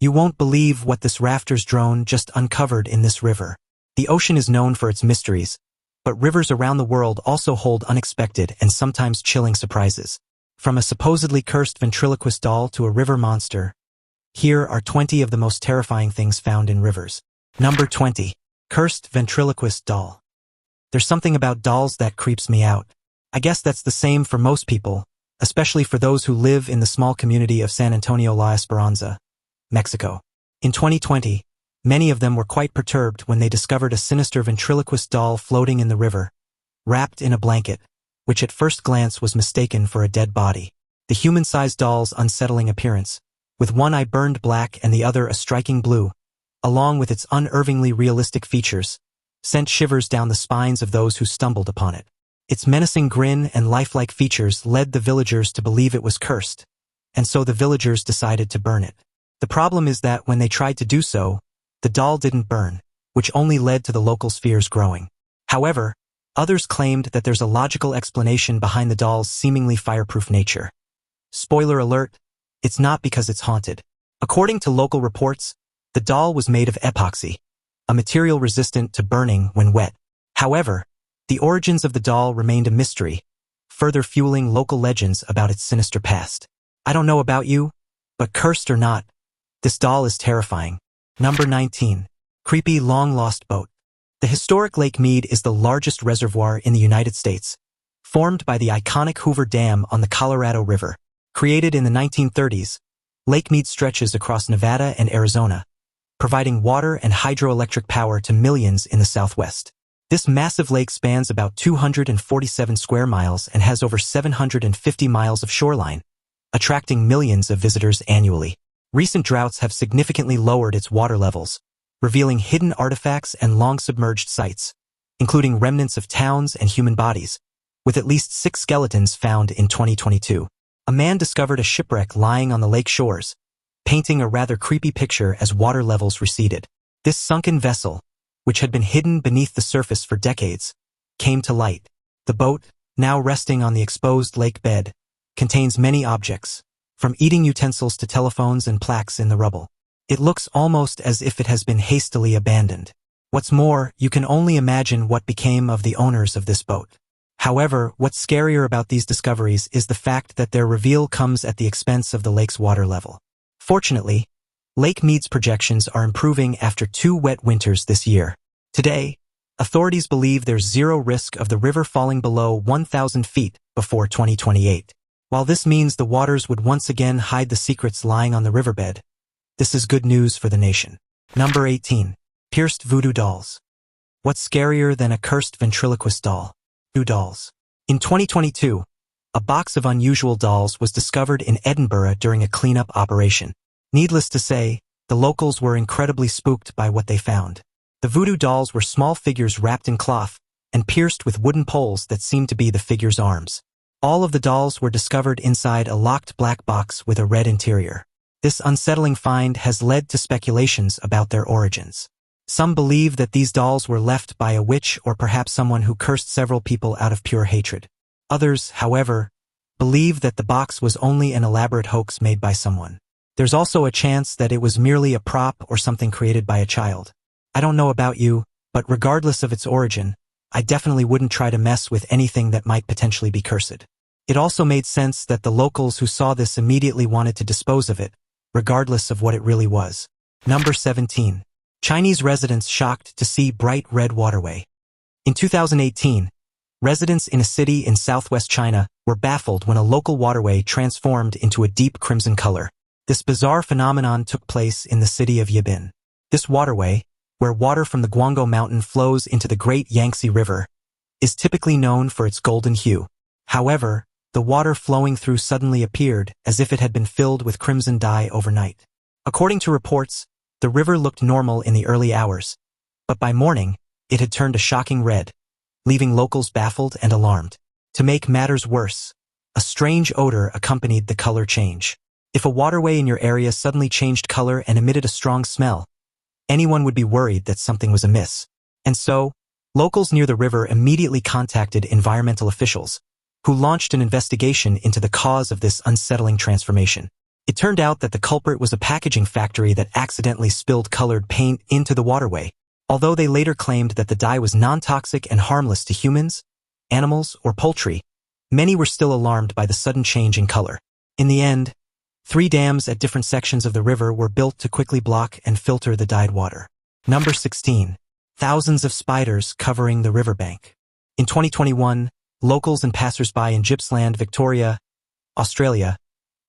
You won't believe what this Rafter's drone just uncovered in this river. The ocean is known for its mysteries, but rivers around the world also hold unexpected and sometimes chilling surprises. From a supposedly cursed ventriloquist doll to a river monster, here are 20 of the most terrifying things found in rivers. Number 20. Cursed ventriloquist doll. There's something about dolls that creeps me out. I guess that's the same for most people, especially for those who live in the small community of San Antonio La Esperanza, Mexico. In 2020, many of them were quite perturbed when they discovered a sinister ventriloquist doll floating in the river, wrapped in a blanket, which at first glance was mistaken for a dead body. The human-sized doll's unsettling appearance, with one eye burned black and the other a striking blue, along with its unnervingly realistic features, sent shivers down the spines of those who stumbled upon it. Its menacing grin and lifelike features led the villagers to believe it was cursed, and so the villagers decided to burn it. The problem is that when they tried to do so, the doll didn't burn, which only led to the locals' fears growing. However, others claimed that there's a logical explanation behind the doll's seemingly fireproof nature. Spoiler alert, it's not because it's haunted. According to local reports, the doll was made of epoxy, a material resistant to burning when wet. However, the origins of the doll remained a mystery, further fueling local legends about its sinister past. I don't know about you, but cursed or not, this doll is terrifying. Number 19. Creepy long-lost boat. The historic Lake Mead is the largest reservoir in the United States, formed by the iconic Hoover Dam on the Colorado River. Created in the 1930s, Lake Mead stretches across Nevada and Arizona, providing water and hydroelectric power to millions in the Southwest. This massive lake spans about 247 square miles and has over 750 miles of shoreline, attracting millions of visitors annually. Recent droughts have significantly lowered its water levels, revealing hidden artifacts and long-submerged sites, including remnants of towns and human bodies, with at least 6 skeletons found in 2022. A man discovered a shipwreck lying on the lake shores, painting a rather creepy picture as water levels receded. This sunken vessel, which had been hidden beneath the surface for decades, came to light. The boat, now resting on the exposed lake bed, contains many objects, from eating utensils to telephones and plaques in the rubble. It looks almost as if it has been hastily abandoned. What's more, you can only imagine what became of the owners of this boat. However, what's scarier about these discoveries is the fact that their reveal comes at the expense of the lake's water level. Fortunately, Lake Mead's projections are improving after 2 wet winters this year. Today, authorities believe there's zero risk of the river falling below 1,000 feet before 2028. While this means the waters would once again hide the secrets lying on the riverbed, this is good news for the nation. Number 18. Pierced voodoo dolls. What's scarier than a cursed ventriloquist doll? Voodoo dolls. In 2022, a box of unusual dolls was discovered in Edinburgh during a cleanup operation. Needless to say, the locals were incredibly spooked by what they found. The voodoo dolls were small figures wrapped in cloth and pierced with wooden poles that seemed to be the figure's arms. All of the dolls were discovered inside a locked black box with a red interior. This unsettling find has led to speculations about their origins. Some believe that these dolls were left by a witch or perhaps someone who cursed several people out of pure hatred. Others, however, believe that the box was only an elaborate hoax made by someone. There's also a chance that it was merely a prop or something created by a child. I don't know about you, but regardless of its origin, I definitely wouldn't try to mess with anything that might potentially be cursed. It also made sense that the locals who saw this immediately wanted to dispose of it, regardless of what it really was. Number 17. Chinese residents shocked to see bright red waterway. In 2018, residents in a city in southwest China were baffled when a local waterway transformed into a deep crimson color. This bizarre phenomenon took place in the city of Yibin. This waterway, where water from the Guangdong Mountain flows into the Great Yangtze River, is typically known for its golden hue. However, the water flowing through suddenly appeared as if it had been filled with crimson dye overnight. According to reports, the river looked normal in the early hours, but by morning, it had turned a shocking red, leaving locals baffled and alarmed. To make matters worse, a strange odor accompanied the color change. If a waterway in your area suddenly changed color and emitted a strong smell, anyone would be worried that something was amiss. And so, locals near the river immediately contacted environmental officials, who launched an investigation into the cause of this unsettling transformation. It turned out that the culprit was a packaging factory that accidentally spilled colored paint into the waterway. Although they later claimed that the dye was non-toxic and harmless to humans, animals, or poultry, many were still alarmed by the sudden change in color. In the end, 3 dams at different sections of the river were built to quickly block and filter the dyed water. Number 16. Thousands of spiders covering the riverbank. In 2021, locals and passers-by in Gippsland, Victoria, Australia,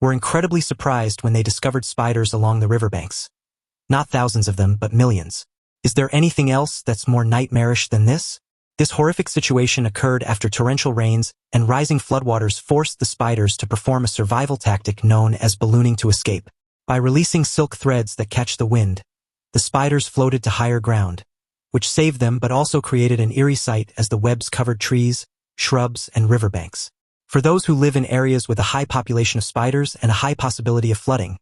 were incredibly surprised when they discovered spiders along the riverbanks. Not thousands of them, but millions. Is there anything else that's more nightmarish than this? This horrific situation occurred after torrential rains and rising floodwaters forced the spiders to perform a survival tactic known as ballooning to escape. By releasing silk threads that catch the wind, the spiders floated to higher ground, which saved them but also created an eerie sight as the webs covered trees, shrubs, and riverbanks. For those who live in areas with a high population of spiders and a high possibility of flooding,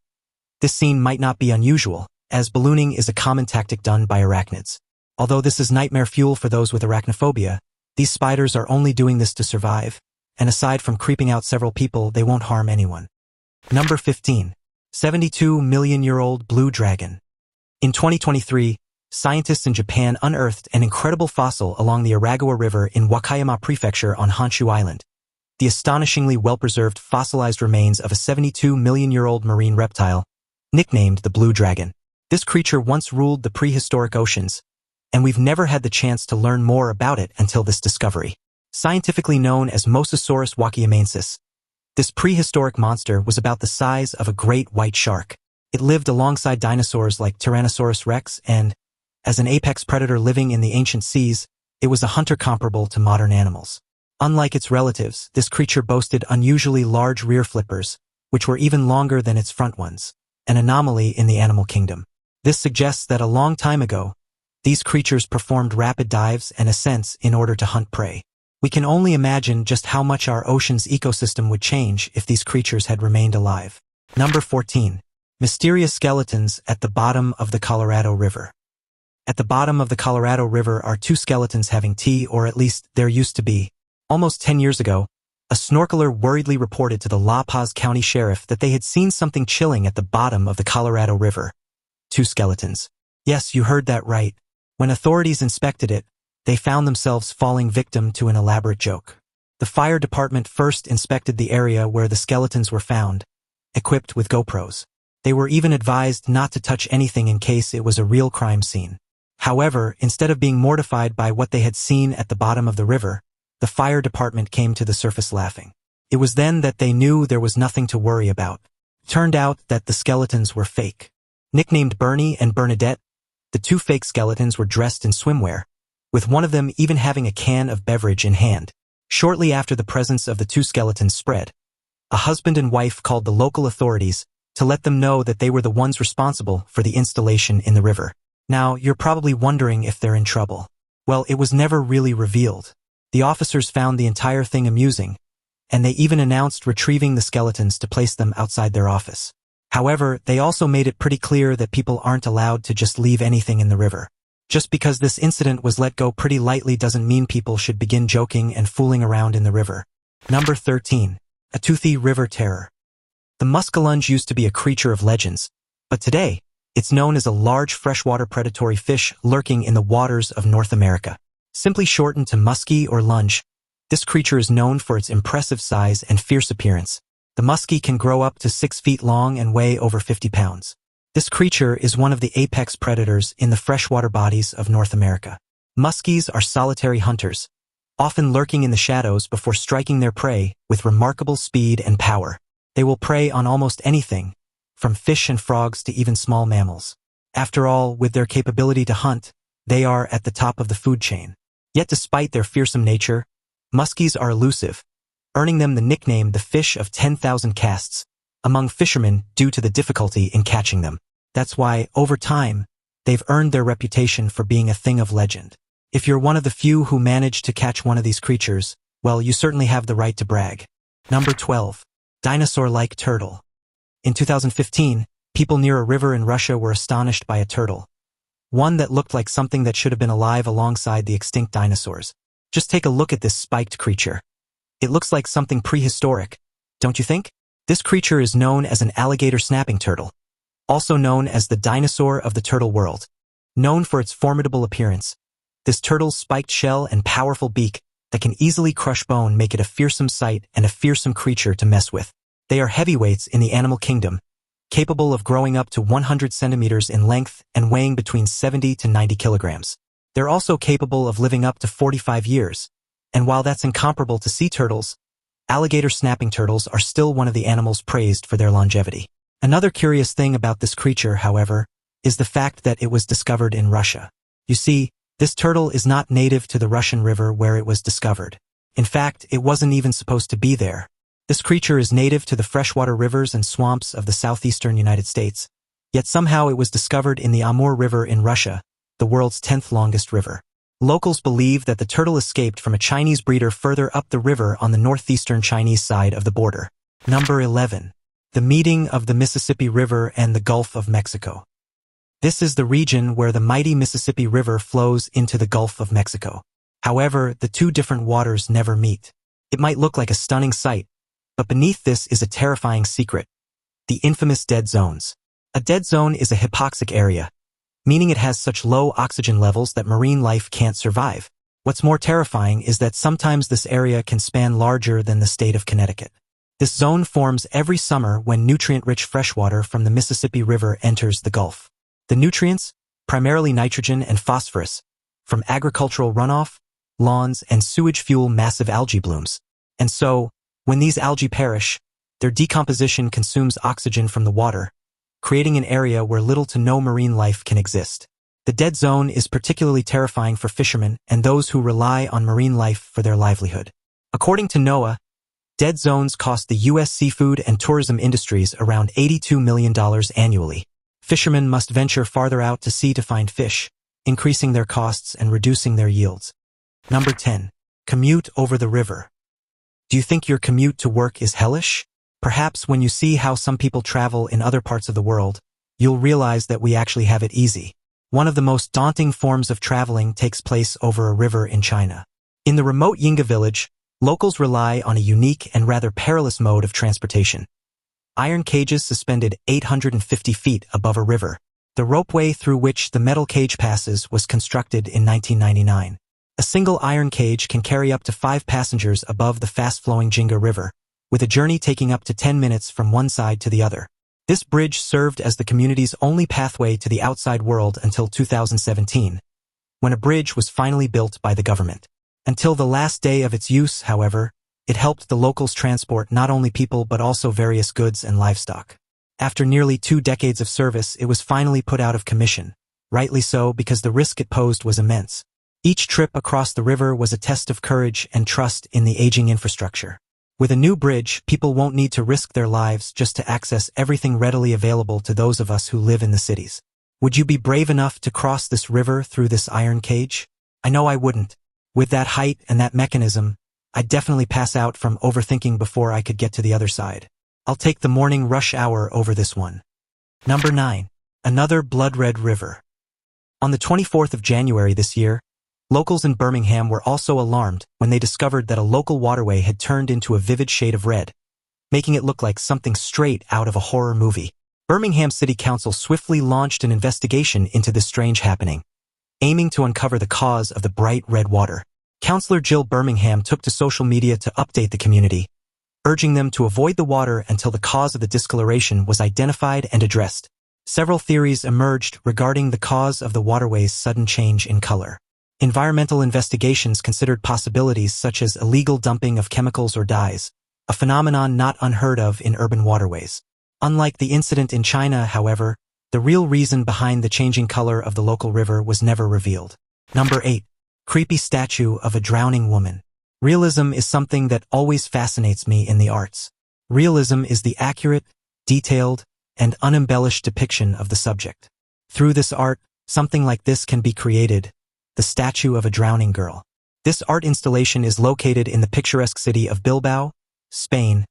this scene might not be unusual, as ballooning is a common tactic done by arachnids. Although this is nightmare fuel for those with arachnophobia, these spiders are only doing this to survive, and aside from creeping out several people, they won't harm anyone. Number 15. 72-million-year-old blue dragon. In 2023, scientists in Japan unearthed an incredible fossil along the Aragawa River in Wakayama Prefecture on Honshu Island. The astonishingly well-preserved fossilized remains of a 72-million-year-old marine reptile, nicknamed the blue dragon. This creature once ruled the prehistoric oceans, and we've never had the chance to learn more about it until this discovery. Scientifically known as Mosasaurus wakiamensis, this prehistoric monster was about the size of a great white shark. It lived alongside dinosaurs like Tyrannosaurus rex and, as an apex predator living in the ancient seas, it was a hunter comparable to modern animals. Unlike its relatives, this creature boasted unusually large rear flippers, which were even longer than its front ones, an anomaly in the animal kingdom. This suggests that a long time ago, these creatures performed rapid dives and ascents in order to hunt prey. We can only imagine just how much our ocean's ecosystem would change if these creatures had remained alive. Number 14. Mysterious skeletons at the bottom of the Colorado River. At the bottom of the Colorado River are 2 skeletons having tea, or at least there used to be. Almost 10 years ago, a snorkeler worriedly reported to the La Paz County Sheriff that they had seen something chilling at the bottom of the Colorado River. 2 skeletons. Yes, you heard that right. When authorities inspected it, they found themselves falling victim to an elaborate joke. The fire department first inspected the area where the skeletons were found, equipped with GoPros. They were even advised not to touch anything in case it was a real crime scene. However, instead of being mortified by what they had seen at the bottom of the river, the fire department came to the surface laughing. It was then that they knew there was nothing to worry about. Turned out that the skeletons were fake. Nicknamed Bernie and Bernadette, the 2 fake skeletons were dressed in swimwear, with one of them even having a can of beverage in hand. Shortly after the presence of the 2 skeletons spread, a husband and wife called the local authorities to let them know that they were the ones responsible for the installation in the river. Now, you're probably wondering if they're in trouble. Well, it was never really revealed. The officers found the entire thing amusing, and they even announced retrieving the skeletons to place them outside their office. However, they also made it pretty clear that people aren't allowed to just leave anything in the river. Just because this incident was let go pretty lightly doesn't mean people should begin joking and fooling around in the river. Number 13. A Toothy river terror. The muskellunge used to be a creature of legends, but today, it's known as a large freshwater predatory fish lurking in the waters of North America. Simply shortened to muskie or lunge, this creature is known for its impressive size and fierce appearance. The muskie can grow up to 6 feet long and weigh over 50 pounds. This creature is one of the apex predators in the freshwater bodies of North America. Muskies are solitary hunters, often lurking in the shadows before striking their prey with remarkable speed and power. They will prey on almost anything, from fish and frogs to even small mammals. After all, with their capability to hunt, they are at the top of the food chain. Yet despite their fearsome nature, muskies are elusive, earning them the nickname the fish of 10,000 casts among fishermen due to the difficulty in catching them. That's why, over time, they've earned their reputation for being a thing of legend. If you're one of the few who managed to catch one of these creatures, well, you certainly have the right to brag. Number 12. Dinosaurlike Turtle. In 2015, people near a river in Russia were astonished by a turtle. One that looked like something that should have been alive alongside the extinct dinosaurs. Just take a look at this spiked creature. It looks like something prehistoric, don't you think? This creature is known as an alligator snapping turtle, also known as the dinosaur of the turtle world. Known for its formidable appearance, this turtle's spiked shell and powerful beak that can easily crush bone make it a fearsome sight and a fearsome creature to mess with. They are heavyweights in the animal kingdom, capable of growing up to 100 centimeters in length and weighing between 70 to 90 kilograms. They're also capable of living up to 45 years, and while that's incomparable to sea turtles, alligator snapping turtles are still one of the animals praised for their longevity. Another curious thing about this creature, however, is the fact that it was discovered in Russia. You see, this turtle is not native to the Russian river where it was discovered. In fact, it wasn't even supposed to be there. This creature is native to the freshwater rivers and swamps of the southeastern United States, yet somehow it was discovered in the Amur River in Russia, the world's 10th longest river. Locals believe that the turtle escaped from a Chinese breeder further up the river on the northeastern Chinese side of the border. Number 11. The meeting of the Mississippi River and the Gulf of Mexico. This is the region where the mighty Mississippi River flows into the Gulf of Mexico. However, the two different waters never meet. It might look like a stunning sight, but beneath this is a terrifying secret: the infamous dead zones. A dead zone is a hypoxic area, meaning it has such low oxygen levels that marine life can't survive. What's more terrifying is that sometimes this area can span larger than the state of Connecticut. This zone forms every summer when nutrient-rich freshwater from the Mississippi River enters the Gulf. The nutrients, primarily nitrogen and phosphorus, from agricultural runoff, lawns, and sewage fuel massive algae blooms. And so, when these algae perish, their decomposition consumes oxygen from the water, creating an area where little to no marine life can exist. The dead zone is particularly terrifying for fishermen and those who rely on marine life for their livelihood. According to NOAA, dead zones cost the U.S. seafood and tourism industries around $82 million annually. Fishermen must venture farther out to sea to find fish, increasing their costs and reducing their yields. Number 10. Commute over the river. Do you think your commute to work is hellish? Perhaps when you see how some people travel in other parts of the world, you'll realize that we actually have it easy. One of the most daunting forms of traveling takes place over a river in China. In the remote Yinga village, locals rely on a unique and rather perilous mode of transportation. Iron cages suspended 850 feet above a river. The ropeway through which the metal cage passes was constructed in 1999. A single iron cage can carry up to 5 passengers above the fast-flowing Jinga River, with a journey taking up to 10 minutes from one side to the other. This bridge served as the community's only pathway to the outside world until 2017, when a bridge was finally built by the government. Until the last day of its use, however, it helped the locals transport not only people but also various goods and livestock. After nearly 2 decades of service, it was finally put out of commission, rightly so because the risk it posed was immense. Each trip across the river was a test of courage and trust in the aging infrastructure. With a new bridge, people won't need to risk their lives just to access everything readily available to those of us who live in the cities. Would you be brave enough to cross this river through this iron cage? I know I wouldn't. With that height and that mechanism, I'd definitely pass out from overthinking before I could get to the other side. I'll take the morning rush hour over this one. Number 9. Another blood-red river. On the 24th of January this year, locals in Birmingham were also alarmed when they discovered that a local waterway had turned into a vivid shade of red, making it look like something straight out of a horror movie. Birmingham City Council swiftly launched an investigation into this strange happening, aiming to uncover the cause of the bright red water. Councillor Jill Birmingham took to social media to update the community, urging them to avoid the water until the cause of the discoloration was identified and addressed. Several theories emerged regarding the cause of the waterway's sudden change in color. Environmental investigations considered possibilities such as illegal dumping of chemicals or dyes, a phenomenon not unheard of in urban waterways. Unlike the incident in China, however, the real reason behind the changing color of the local river was never revealed. Number 8. Creepy statue of a drowning woman. Realism is something that always fascinates me in the arts. Realism is the accurate, detailed, and unembellished depiction of the subject. Through this art, something like this can be created: the statue of a drowning girl. This art installation is located in the picturesque city of Bilbao, Spain,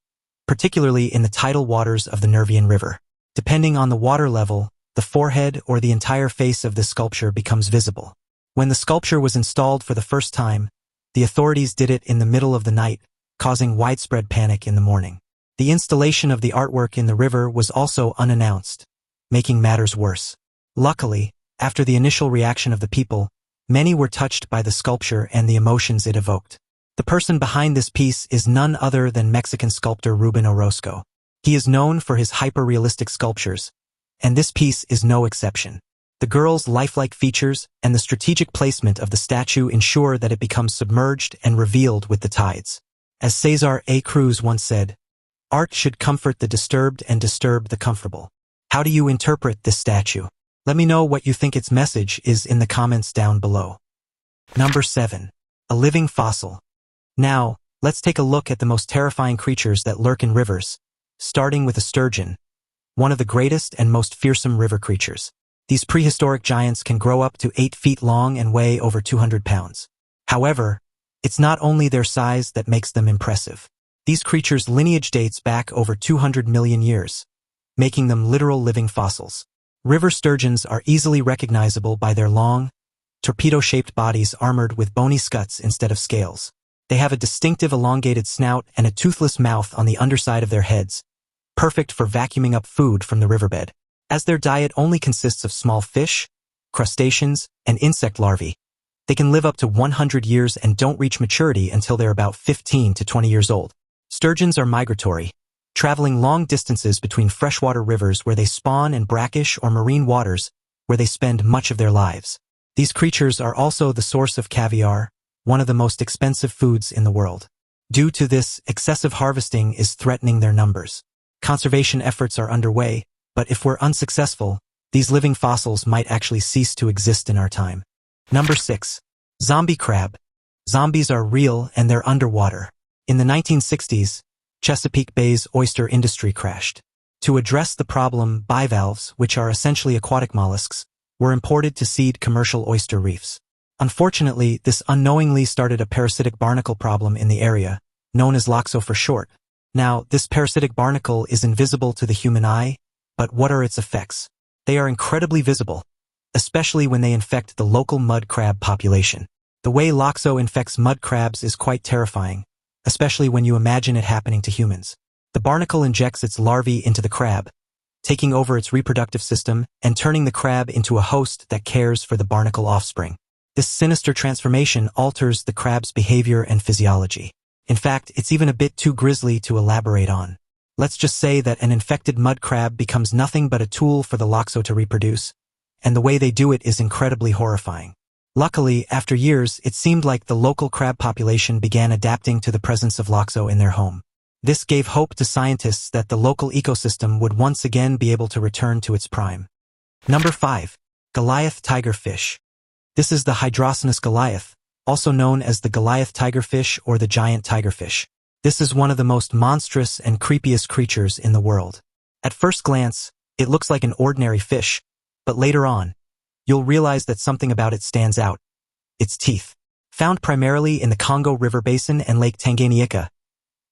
particularly in the tidal waters of the Nervion River. Depending on the water level, the forehead or the entire face of this sculpture becomes visible. When the sculpture was installed for the first time, the authorities did it in the middle of the night, causing widespread panic in the morning. The installation of the artwork in the river was also unannounced, making matters worse. Luckily, after the initial reaction of the people, many were touched by the sculpture and the emotions it evoked. The person behind this piece is none other than Mexican sculptor Ruben Orozco. He is known for his hyper-realistic sculptures, and this piece is no exception. The girl's lifelike features and the strategic placement of the statue ensure that it becomes submerged and revealed with the tides. As Cesar A. Cruz once said, "Art should comfort the disturbed and disturb the comfortable." How do you interpret this statue? Let me know what you think its message is in the comments down below. Number 7. A living fossil. Now, let's take a look at the most terrifying creatures that lurk in rivers, starting with a sturgeon, one of the greatest and most fearsome river creatures. These prehistoric giants can grow up to 8 feet long and weigh over 200 pounds. However, it's not only their size that makes them impressive. These creatures' lineage dates back over 200 million years, making them literal living fossils. River sturgeons are easily recognizable by their long, torpedo-shaped bodies armored with bony scuts instead of scales. They have a distinctive elongated snout and a toothless mouth on the underside of their heads, perfect for vacuuming up food from the riverbed. As their diet only consists of small fish, crustaceans, and insect larvae, they can live up to 100 years and don't reach maturity until they're about 15 to 20 years old. Sturgeons are migratory, traveling long distances between freshwater rivers where they spawn and brackish or marine waters where they spend much of their lives. These creatures are also the source of caviar, one of the most expensive foods in the world. Due to this, excessive harvesting is threatening their numbers. Conservation efforts are underway, but if we're unsuccessful, these living fossils might actually cease to exist in our time. Number 6. Zombie crab. Zombies are real and they're underwater. In the 1960s, Chesapeake Bay's oyster industry crashed. To address the problem, bivalves, which are essentially aquatic mollusks, were imported to seed commercial oyster reefs. Unfortunately, this unknowingly started a parasitic barnacle problem in the area, known as loxo for short. Now, this parasitic barnacle is invisible to the human eye, but what are its effects? They are incredibly visible, especially when they infect the local mud crab population. The way loxo infects mud crabs is quite terrifying, especially when you imagine it happening to humans. The barnacle injects its larvae into the crab, taking over its reproductive system and turning the crab into a host that cares for the barnacle offspring. This sinister transformation alters the crab's behavior and physiology. In fact, it's even a bit too grisly to elaborate on. Let's just say that an infected mud crab becomes nothing but a tool for the loxo to reproduce, and the way they do it is incredibly horrifying. Luckily, after years, it seemed like the local crab population began adapting to the presence of loxo in their home. This gave hope to scientists that the local ecosystem would once again be able to return to its prime. Number 5. Goliath tigerfish. This is the Hydrocinus Goliath, also known as the Goliath tigerfish or the giant tigerfish. This is one of the most monstrous and creepiest creatures in the world. At first glance, it looks like an ordinary fish, but later on, you'll realize that something about it stands out. Its teeth. Found primarily in the Congo River Basin and Lake Tanganyika,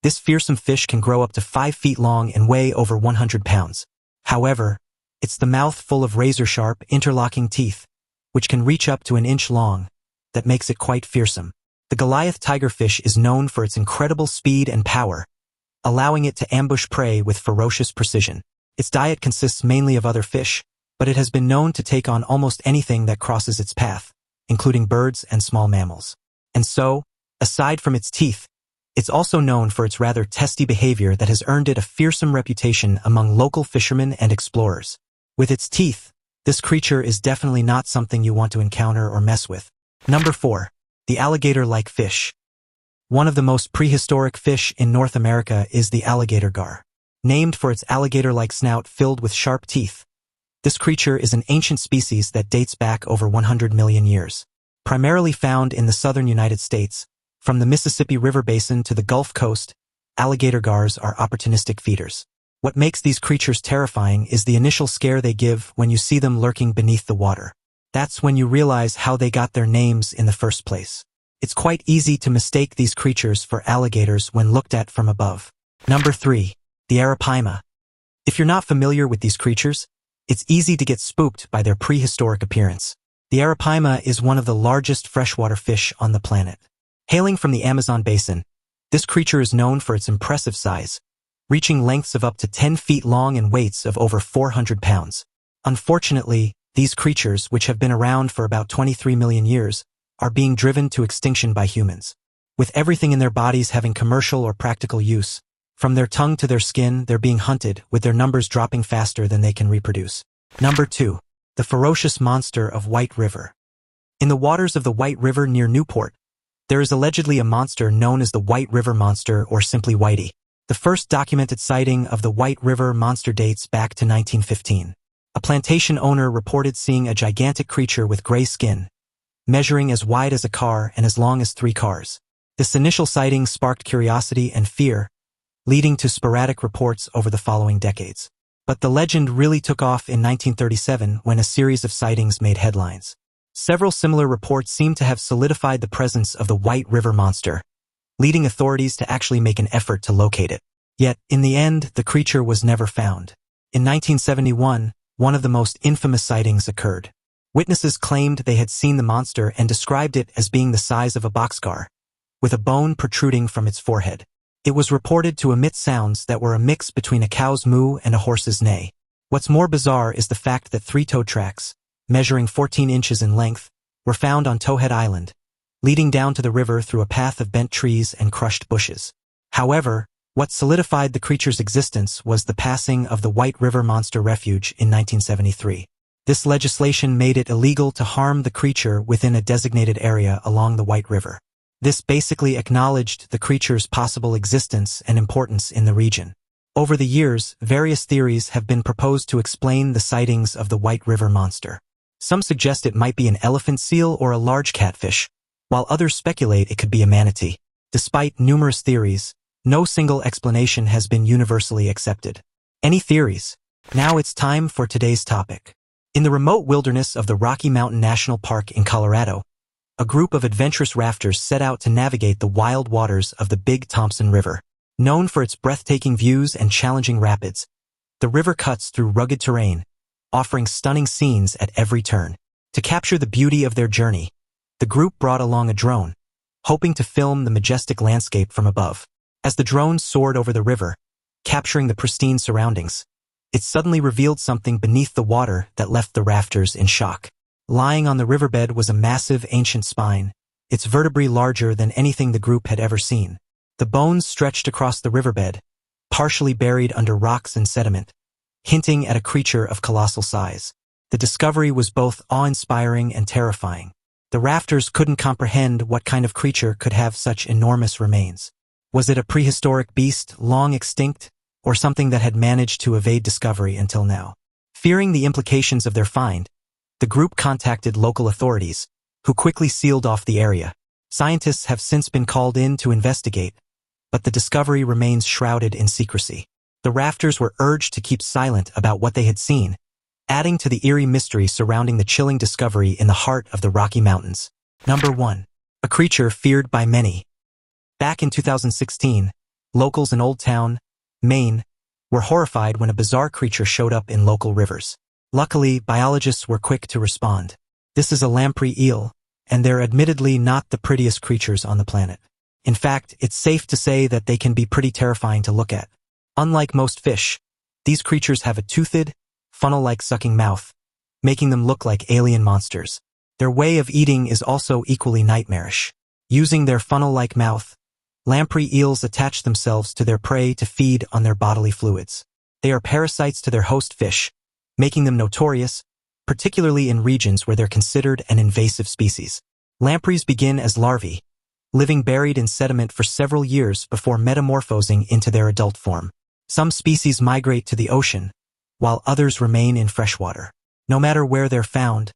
this fearsome fish can grow up to 5 feet long and weigh over 100 pounds. However, it's the mouth full of razor-sharp, interlocking teeth, which can reach up to an inch long, that makes it quite fearsome. The Goliath tigerfish is known for its incredible speed and power, allowing it to ambush prey with ferocious precision. Its diet consists mainly of other fish, but it has been known to take on almost anything that crosses its path, including birds and small mammals. And so, aside from its teeth, it's also known for its rather testy behavior that has earned it a fearsome reputation among local fishermen and explorers. With its teeth, this creature is definitely not something you want to encounter or mess with. Number 4. The alligator-like fish. One of the most prehistoric fish in North America is the alligator gar. Named for its alligator-like snout filled with sharp teeth, this creature is an ancient species that dates back over 100 million years. Primarily found in the southern United States, from the Mississippi River Basin to the Gulf Coast, alligator gars are opportunistic feeders. What makes these creatures terrifying is the initial scare they give when you see them lurking beneath the water. That's when you realize how they got their names in the first place. It's quite easy to mistake these creatures for alligators when looked at from above. Number 3. The Arapa. If you're not familiar with these creatures, it's easy to get spooked by their prehistoric appearance. The Arapa is one of the largest freshwater fish on the planet. Hailing from the Amazon basin, this creature is known for its impressive size, reaching lengths of up to 10 feet long and weights of over 400 pounds. Unfortunately, these creatures, which have been around for about 23 million years, are being driven to extinction by humans. With everything in their bodies having commercial or practical use, from their tongue to their skin, they're being hunted, with their numbers dropping faster than they can reproduce. Number 2. The ferocious monster of White River. In the waters of the White River near Newport, there is allegedly a monster known as the White River Monster, or simply Whitey. The first documented sighting of the White River Monster dates back to 1915. A plantation owner reported seeing a gigantic creature with gray skin, measuring as wide as a car and as long as 3 cars. This initial sighting sparked curiosity and fear, leading to sporadic reports over the following decades. But the legend really took off in 1937 when a series of sightings made headlines. Several similar reports seem to have solidified the presence of the White River Monster, leading authorities to actually make an effort to locate it. Yet, in the end, the creature was never found. In 1971, one of the most infamous sightings occurred. Witnesses claimed they had seen the monster and described it as being the size of a boxcar, with a bone protruding from its forehead. It was reported to emit sounds that were a mix between a cow's moo and a horse's neigh. What's more bizarre is the fact that 3 tow tracks, measuring 14 inches in length, were found on Towhead Island, leading down to the river through a path of bent trees and crushed bushes. However, what solidified the creature's existence was the passing of the White River Monster Refuge in 1973. This legislation made it illegal to harm the creature within a designated area along the White River. This basically acknowledged the creature's possible existence and importance in the region. Over the years, various theories have been proposed to explain the sightings of the White River Monster. Some suggest it might be an elephant seal or a large catfish, while others speculate it could be a manatee. Despite numerous theories, no single explanation has been universally accepted. Any theories? Now it's time for today's topic. In the remote wilderness of the Rocky Mountain National Park in Colorado, a group of adventurous rafters set out to navigate the wild waters of the Big Thompson River. Known for its breathtaking views and challenging rapids, the river cuts through rugged terrain, offering stunning scenes at every turn. To capture the beauty of their journey, the group brought along a drone, hoping to film the majestic landscape from above. As the drone soared over the river, capturing the pristine surroundings, it suddenly revealed something beneath the water that left the rafters in shock. Lying on the riverbed was a massive ancient spine, its vertebrae larger than anything the group had ever seen. The bones stretched across the riverbed, partially buried under rocks and sediment, hinting at a creature of colossal size. The discovery was both awe-inspiring and terrifying. The rafters couldn't comprehend what kind of creature could have such enormous remains. Was it a prehistoric beast, long extinct, or something that had managed to evade discovery until now? Fearing the implications of their find, the group contacted local authorities, who quickly sealed off the area. Scientists have since been called in to investigate, but the discovery remains shrouded in secrecy. The rafters were urged to keep silent about what they had seen, adding to the eerie mystery surrounding the chilling discovery in the heart of the Rocky Mountains. Number 1. A creature feared by many. Back in 2016, locals in Old Town, Maine, were horrified when a bizarre creature showed up in local rivers. Luckily, biologists were quick to respond. This is a lamprey eel, and they're admittedly not the prettiest creatures on the planet. In fact, it's safe to say that they can be pretty terrifying to look at. Unlike most fish, these creatures have a toothed, funnel-like sucking mouth, making them look like alien monsters. Their way of eating is also equally nightmarish. Using their funnel-like mouth, lamprey eels attach themselves to their prey to feed on their bodily fluids. They are parasites to their host fish, making them notorious, particularly in regions where they're considered an invasive species. Lampreys begin as larvae, living buried in sediment for several years before metamorphosing into their adult form. Some species migrate to the ocean, while others remain in freshwater. No matter where they're found,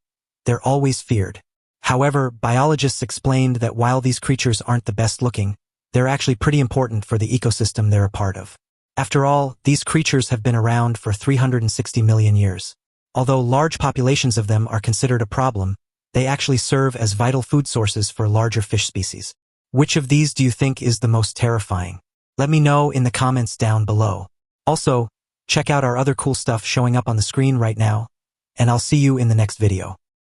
they're always feared. However, biologists explained that while these creatures aren't the best looking, they're actually pretty important for the ecosystem they're a part of. After all, these creatures have been around for 360 million years. Although large populations of them are considered a problem, they actually serve as vital food sources for larger fish species. Which of these do you think is the most terrifying? Let me know in the comments down below. Also, check out our other cool stuff showing up on the screen right now, and I'll see you in the next video.